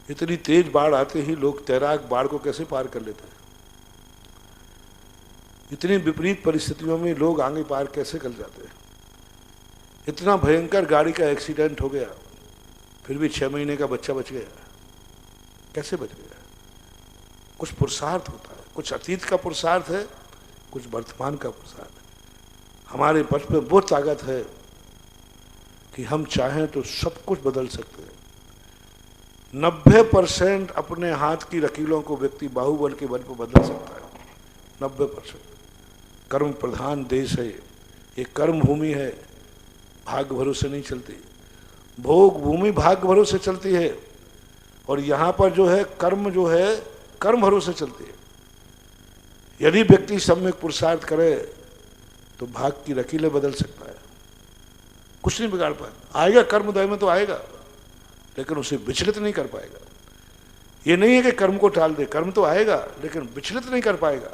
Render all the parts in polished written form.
इतनी तेज बाढ़ आते ही लोग तैराक बाढ़ को कैसे पार कर लेते हैं? इतनी विपरीत परिस्थितियों में लोग आगे पार कैसे कर जाते हैं? इतना भयंकर गाड़ी का एक्सीडेंट हो गया, फिर भी 6 महीने का बच्चा बच गया। कैसे बच गया? कुछ पुरुषार्थ होता है, कुछ अतीत का पुरुषार्थ है, कुछ वर्तमान का पुरुषार्थ है। हमारे पक्ष में वो ताकत है कि हम चाहें तो सब कुछ बदल सकते हैं। 90% अपने हाथ की लकीरों को व्यक्ति बाहुबल के बल पर बदल सकता है। 90%। कर्म प्रधान देश है ये, कर्म भूमि है, भाग्य भरोसे नहीं चलती। भोग भूमि भाग्य भरोसे चलती है, और यहाँ पर जो है कर्म भरोसे चलती है। यदि व्यक्ति सम्यक पुरुषार्थ करे तो भाग्य की लकीरें बदल सकता है, कुछ नहीं बिगाड़ पाएगा। आएगा कर्मोदय में तो आएगा, लेकिन उसे विचलित नहीं कर पाएगा। ये नहीं है कि कर्म को टाल दे, कर्म तो आएगा लेकिन विचलित नहीं कर पाएगा।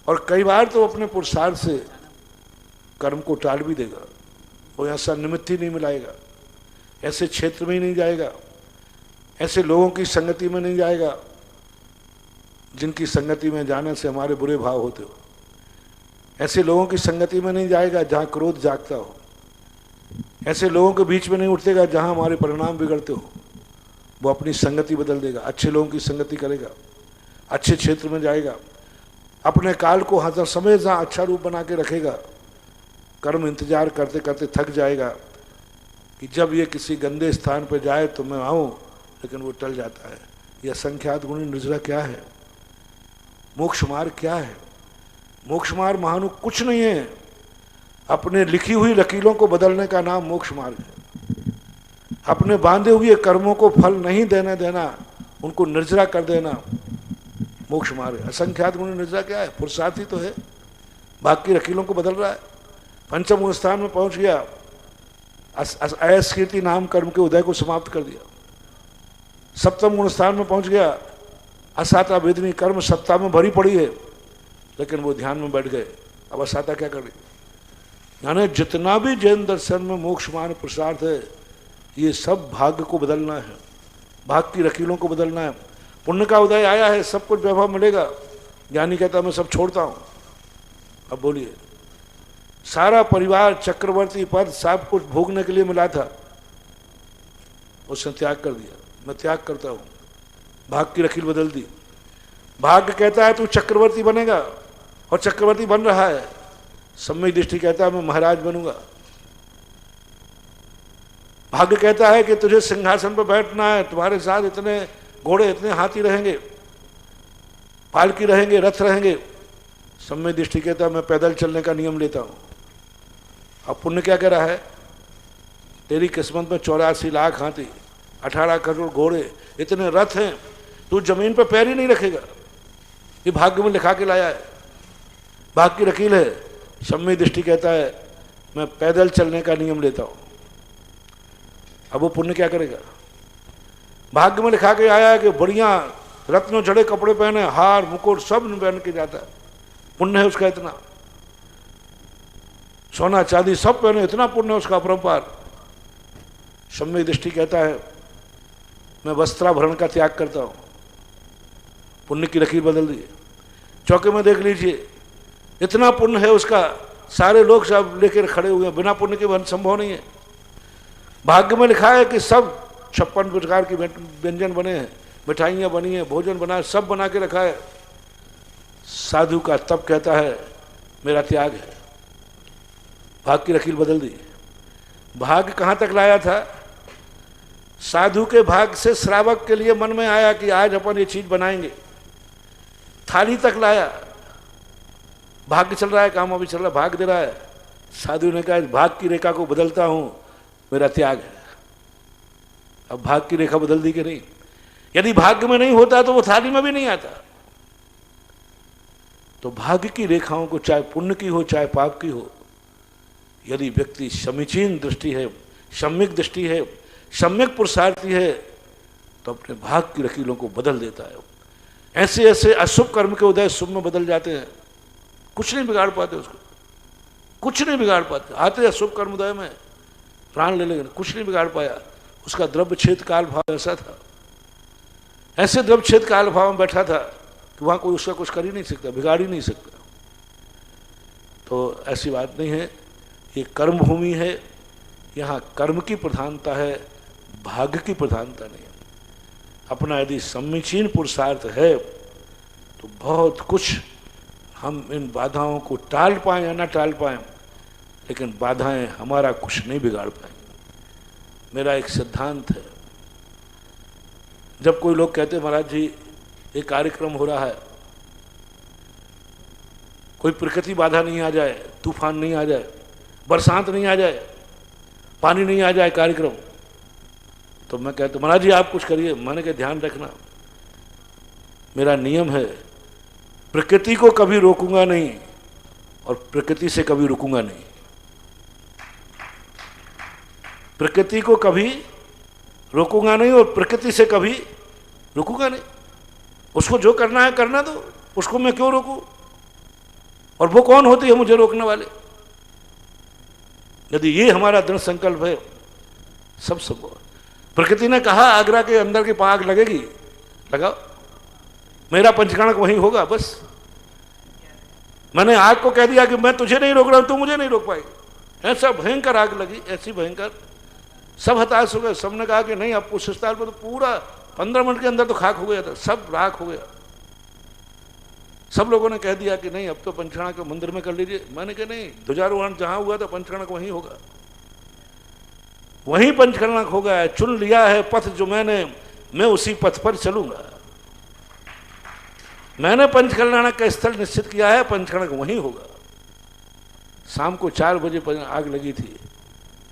और कई बार तो अपने पुरुषार्थ से कर्म को टाल भी देगा। वो ऐसा निमित्त ही नहीं मिलाएगा, ऐसे क्षेत्र में ही नहीं जाएगा, ऐसे लोगों की संगति में नहीं जाएगा जिनकी संगति में जाने से हमारे बुरे भाव होते हो। ऐसे लोगों की संगति में नहीं जाएगा जहाँ क्रोध जागता हो। ऐसे लोगों के बीच में नहीं उठेगा जहाँ हमारे परिणाम बिगड़ते हो। वो अपनी संगति बदल देगा, अच्छे लोगों की संगति करेगा, अच्छे क्षेत्र में जाएगा, अपने काल को हर समय जहाँ अच्छा रूप बना के रखेगा। कर्म इंतजार करते करते थक जाएगा कि जब ये किसी गंदे स्थान पर जाए तो मैं आऊँ, लेकिन वो टल जाता है। यह असंख्यात गुणी निजरा क्या है? मोक्ष मार्ग क्या है? मोक्ष मार्ग महानु कुछ नहीं है। अपने लिखी हुई लकीरों को बदलने का नाम मोक्ष मार्ग है। अपने बांधे हुए कर्मों को फल नहीं देने देना, उनको निर्जरा कर देना मोक्ष मार्ग है। असंख्यात गुणी निर्जरा क्या है? पुरुषार्थ ही तो है, बाकी लकीरों को बदल रहा है। पंचम गुण स्थान में पहुंच गया, अयस्कीर्ति नाम कर्म के उदय को समाप्त कर दिया। सप्तम गुण स्थान में पहुंच गया, असाता वेदनी कर्म सत्ता में भरी पड़ी है, लेकिन वो ध्यान में बैठ गए। अब असाता क्या कर रही? यानी जितना भी जैन दर्शन में मोक्ष मार्ग पुरुषार्थ है, ये सब भाग्य को बदलना है, भाग्य की लकीरों को बदलना है। पुण्य का उदय आया है, सब कुछ वैभव मिलेगा। ज्ञानी कहता मैं सब छोड़ता हूं। अब बोलिए, सारा परिवार चक्रवर्ती पद सब कुछ भोगने के लिए मिला था, उसने त्याग कर दिया। मैं त्याग करता हूं, भाग्य की लकीर बदल दी। भाग्य कहता है तू चक्रवर्ती बनेगा, और चक्रवर्ती बन रहा है। सम्यक दृष्टि कहता है मैं महाराज बनूंगा। भाग्य कहता है कि तुझे सिंहासन पर बैठना है, तुम्हारे साथ इतने घोड़े इतने हाथी रहेंगे, पालकी रहेंगे, रथ रहेंगे। सम्यक दृष्टि कहता है मैं पैदल चलने का नियम लेता हूं। अब पुण्य क्या कह रहा है? तेरी किस्मत में 84 लाख हाथी, 18 करोड़ घोड़े, इतने रथ हैं, तू जमीन पर पैर ही नहीं रखेगा। ये भाग्य में लिखा के लाया है, भाग्य की लकीर है। सम्यक दृष्टि कहता है मैं पैदल चलने का नियम लेता हूं। अब वो पुण्य क्या करेगा? भाग्य में लिखा के आया है कि बढ़िया रत्नों जड़े कपड़े पहने, हार मुकुट सब पहन के जाता है। पुण्य है उसका इतना, सोना चांदी सब पहने, इतना पुण्य है उसका अपरंपार। सम्यक दृष्टि कहता है मैं वस्त्राभरण का त्याग करता हूं। पुण्य की लकीर बदल दी। चौके में देख लीजिए, इतना पुण्य है उसका, सारे लोग सब लेकर खड़े हुए हैं, बिना पुण्य के संभव नहीं है। भाग्य में लिखा है कि सब 56 प्रकार के व्यंजन बने हैं, मिठाइयाँ बनी हैं, भोजन बना है, सब बना के रखा है। साधु का तप कहता है मेरा त्याग है। भाग्य की लकीर बदल दी। भाग्य कहाँ तक लाया था? साधु के भाग्य से श्रावक के लिए मन में आया कि आज अपन ये चीज बनाएंगे, थाली तक लाया। भाग्य चल रहा है, काम अभी चल रहा है, भाग्य दे रहा है। साधु ने कहा भाग्य की रेखा को बदलता हूं, मेरा त्याग है। अब भाग्य की रेखा बदल दी कि नहीं? यदि भाग्य में नहीं होता तो वो थाली में भी नहीं आता। तो भाग्य की रेखाओं को, चाहे पुण्य की हो चाहे पाप की हो, यदि व्यक्ति समीचीन दृष्टि है, सम्यक दृष्टि है, सम्यक पुरुषार्थी है, तो अपने भाग्य की लकीरों को बदल देता है। ऐसे ऐसे अशुभ कर्म के उदय शुभ में बदल जाते हैं, कुछ नहीं बिगाड़ पाते उसको, कुछ नहीं बिगाड़ पाते। आते अशुभ कर्म उदय में प्राण ले लेंगे, कुछ नहीं बिगाड़ पाया। उसका द्रव्य छेद काल भाव ऐसा था। ऐसे द्रवच्छेद काल भाव में बैठा था कि वहां कोई उसका कुछ कर ही नहीं सकता, बिगाड़ ही नहीं सकता। तो ऐसी बात नहीं है, ये कर्म भूमि है, यहाँ कर्म की प्रधानता है, भाग्य की प्रधानता नहीं है। अपना यदि समीचीन पुरुषार्थ है तो बहुत कुछ हम इन बाधाओं को टाल पाएं या ना टाल पाएं, लेकिन बाधाएं हमारा कुछ नहीं बिगाड़ पाएंगी। मेरा एक सिद्धांत है, जब कोई लोग कहते महाराज जी एक कार्यक्रम हो रहा है, कोई प्रकृति बाधा नहीं आ जाए, तूफान नहीं आ जाए, बरसात नहीं आ जाए, पानी नहीं आ जाए कार्यक्रम, तो मैं कहता महाराज जी आप कुछ करिए। मैंने कहा ध्यान रखना, मेरा नियम है प्रकृति को कभी रोकूंगा नहीं और प्रकृति से कभी रुकूंगा नहीं। प्रकृति को कभी रोकूंगा नहीं और प्रकृति से कभी रुकूंगा नहीं। उसको जो करना है करना दो, उसको मैं क्यों रोकूं? और वो कौन होती है मुझे रोकने वाले? यदि ये हमारा दृढ़ संकल्प है, सब संभव है। प्रकृति ने कहा आगरा के अंदर की आग लगेगी, लगाओ, मेरा पंचकर्णक वहीं होगा। बस मैंने आग को कह दिया कि मैं तुझे नहीं रोक रहा हूं, तू मुझे नहीं रोक पाएगी। ऐसा भयंकर आग लगी, ऐसी भयंकर, सब हताश हो गए। सबने कहा कि नहीं, अब उस स्थान पर तो पूरा 15 मिनट के अंदर तो खाक हो गया था, सब राख हो गया। सब लोगों ने कह दिया कि नहीं अब तो पंचकर्णक के मंदिर में कर लीजिए। मैंने कहा नहीं, ध्वजारोहण जहां हुआ था पंचकर्णक वहीं होगा, वहीं पंचकर्णक होगा। चुन लिया है पथ जो मैं उसी पथ पर चलूंगा। मैंने पंचकर्णक का स्थल निश्चित किया है, पंचकर्णक वहीं होगा। शाम को 4 बजे आग लगी थी,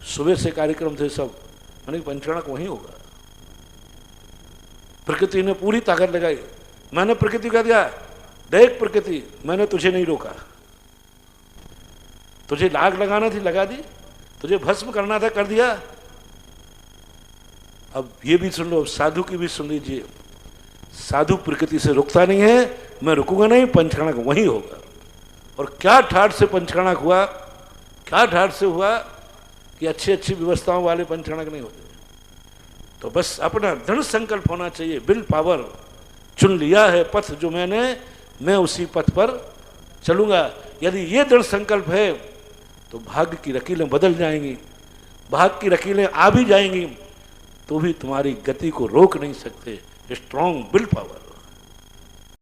सुबह से कार्यक्रम थे सब, मैंने पंचकर्णक वहीं होगा। प्रकृति ने पूरी ताकत लगाई। मैंने प्रकृति का दिया, देख प्रकृति मैंने तुझे नहीं रोका, तुझे आग लगाना थी लगा दी, तुझे भस्म करना था कर दिया। अब ये भी सुन लो, साधु की भी सुन लीजिए। साधु प्रकृति से रुकता नहीं है, मैं रुकूंगा नहीं, पंचकर्णक वहीं होगा। और क्या ठाठ से पंचकर्णक हुआ, क्या ठाठ से हुआ कि अच्छी अच्छी व्यवस्थाओं वाले पंचकर्णक नहीं होते। तो बस अपना दृढ़ संकल्प होना चाहिए, विल पावर। चुन लिया है पथ जो मैं उसी पथ पर चलूंगा। यदि ये दृढ़ संकल्प है तो भाग्य की लकीरें बदल जाएंगी, भाग्य की लकीरें आ भी जाएंगी तो भी तुम्हारी गति को रोक नहीं सकते। Strong will power.